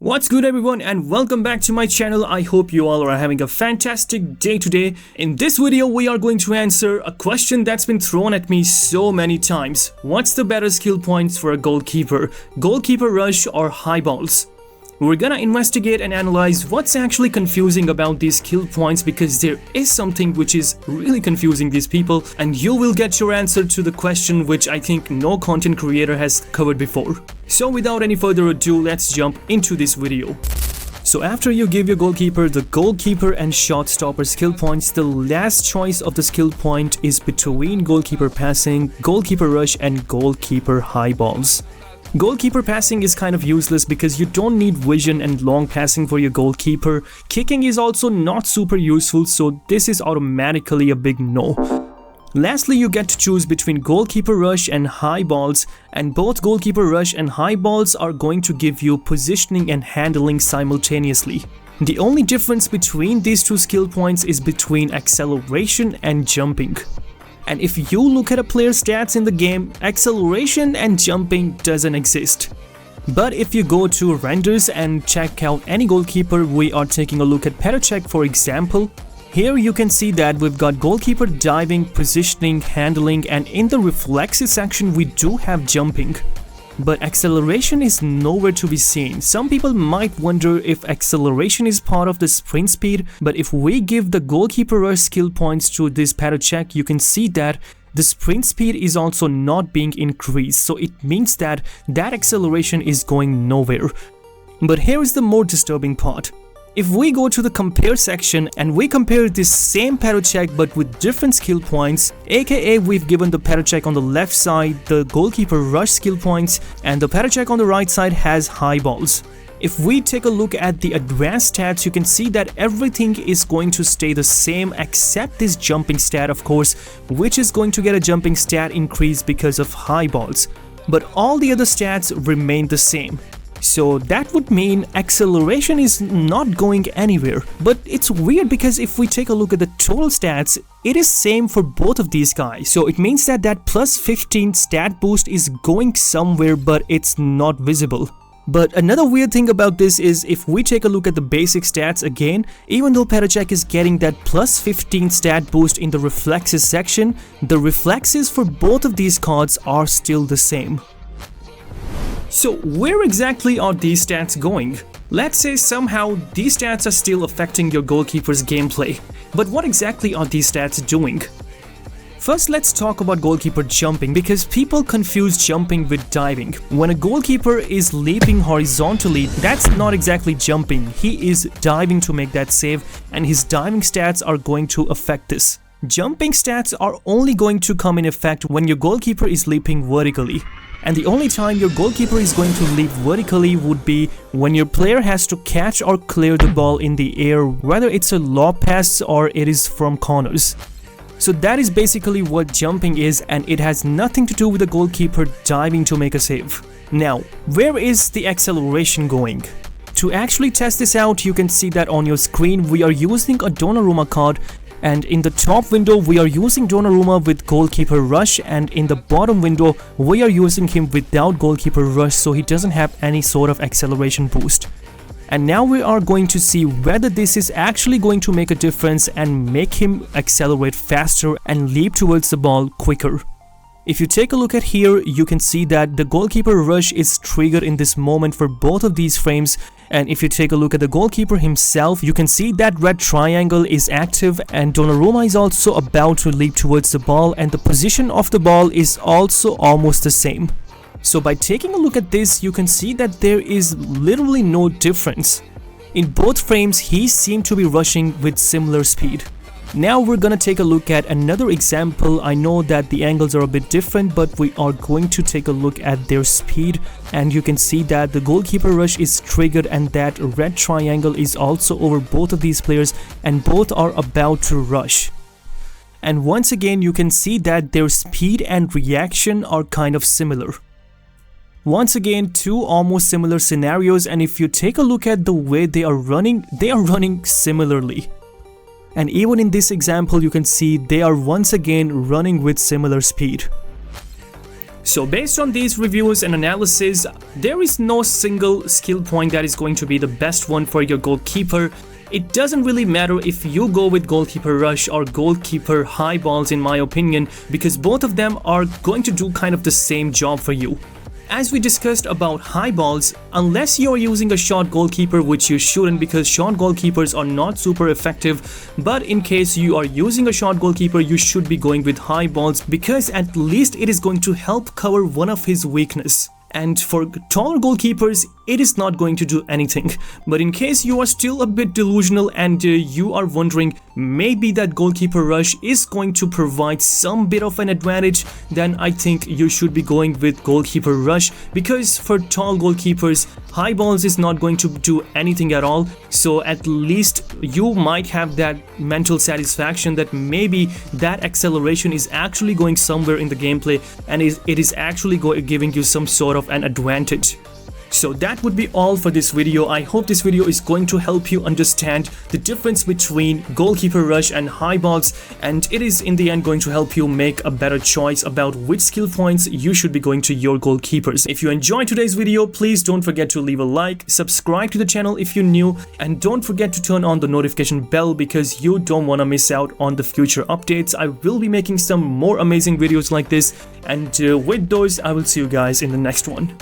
What's good everyone, and welcome back to my channel. I hope you all are having a fantastic day today. In this video we are going to answer a question that's been thrown at me so many times. What's the better skill points for a goalkeeper? Goalkeeper rush or high balls? We're gonna investigate and analyze what's actually confusing about these skill points, because there is something which is really confusing these people, and you will get your answer to the question which I think no content creator has covered before. So without any further ado, let's jump into this video. So after you give your goalkeeper the goalkeeper and shot stopper skill points, the last choice of the skill point is between goalkeeper passing, goalkeeper rush and goalkeeper high balls. Goalkeeper passing is kind of useless because you don't need vision and long passing for your goalkeeper. Kicking is also not super useful, so this is automatically a big no. Lastly, you get to choose between goalkeeper rush and high balls, and both goalkeeper rush and high balls are going to give you positioning and handling simultaneously. The only difference between these two skill points is between acceleration and jumping. And if you look at a player's stats in the game, acceleration and jumping doesn't exist. But if you go to renders and check out any goalkeeper, we are taking a look at Petacek for example. Here you can see that we've got goalkeeper diving, positioning, handling, and in the reflexes section we do have jumping. But acceleration is nowhere to be seen. Some people might wonder if acceleration is part of the sprint speed, but if we give the goalkeeper rush skill points to this Petacek, you can see that the sprint speed is also not being increased, so it means that acceleration is going nowhere. But here is the more disturbing part. If we go to the compare section and we compare this same Petacek but with different skill points, aka we've given the Petacek on the left side the goalkeeper rush skill points and the Petacek on the right side has high balls. If we take a look at the advanced stats, you can see that everything is going to stay the same except this jumping stat, of course, which is going to get a jumping stat increase because of high balls. But all the other stats remain the same. So that would mean acceleration is not going anywhere. But it's weird because if we take a look at the total stats, it is same for both of these guys. So it means that plus 15 stat boost is going somewhere, but it's not visible. But another weird thing about this is if we take a look at the basic stats again, even though Petacek is getting that plus 15 stat boost in the reflexes section, the reflexes for both of these cards are still the same. So where exactly are these stats going? Let's say somehow these stats are still affecting your goalkeeper's gameplay. But what exactly are these stats doing? First, let's talk about goalkeeper jumping, because people confuse jumping with diving. When a goalkeeper is leaping horizontally, that's not exactly jumping. He is diving to make that save, and his diving stats are going to affect this. Jumping stats are only going to come in effect when your goalkeeper is leaping vertically. And the only time your goalkeeper is going to leap vertically would be when your player has to catch or clear the ball in the air, whether it's a lob pass or it is from corners. So that is basically what jumping is, and it has nothing to do with the goalkeeper diving to make a save. Now, where is the acceleration going? To actually test this out, you can see that on your screen we are using a Donnarumma card, and in the top window we are using Donnarumma with goalkeeper rush, and in the bottom window we are using him without goalkeeper rush, so he doesn't have any sort of acceleration boost. And now we are going to see whether this is actually going to make a difference and make him accelerate faster and leap towards the ball quicker. If you take a look at here, you can see that the goalkeeper rush is triggered in this moment for both of these frames, and if you take a look at the goalkeeper himself, you can see that red triangle is active, and Donnarumma is also about to leap towards the ball, and the position of the ball is also almost the same. So by taking a look at this, you can see that there is literally no difference. In both frames, he seemed to be rushing with similar speed. Now we're gonna take a look at another example. I know that the angles are a bit different, but we are going to take a look at their speed, and you can see that the goalkeeper rush is triggered and that red triangle is also over both of these players, and both are about to rush. And once again you can see that their speed and reaction are kind of similar. Once again, two almost similar scenarios, and if you take a look at the way they are running similarly. And even in this example you can see they are once again running with similar speed. So based on these reviews and analysis, there is no single skill point that is going to be the best one for your goalkeeper. It doesn't really matter if you go with Goalkeeper Rush or Goalkeeper Highballs in my opinion, because both of them are going to do kind of the same job for you. As we discussed about Highballs, unless you are using a shot goalkeeper, which you shouldn't because shot goalkeepers are not super effective, but in case you are using a shot goalkeeper, you should be going with Highballs because at least it is going to help cover one of his weaknesses. And for taller goalkeepers, it is not going to do anything. But in case you are still a bit delusional and you are wondering maybe that Goalkeeper Rush is going to provide some bit of an advantage, then I think you should be going with Goalkeeper Rush, because for tall goalkeepers, Highballs is not going to do anything at all. So at least you might have that mental satisfaction that maybe that acceleration is actually going somewhere in the gameplay and it is actually giving you some sort of an advantage. So that would be all for this video. I hope this video is going to help you understand the difference between Goalkeeper Rush and Highballs, and it is in the end going to help you make a better choice about which skill points you should be going to your goalkeepers. If you enjoyed today's video, please don't forget to leave a like, subscribe to the channel if you're new, and don't forget to turn on the notification bell because you don't want to miss out on the future updates. I will be making some more amazing videos like this, and with those, I will see you guys in the next one.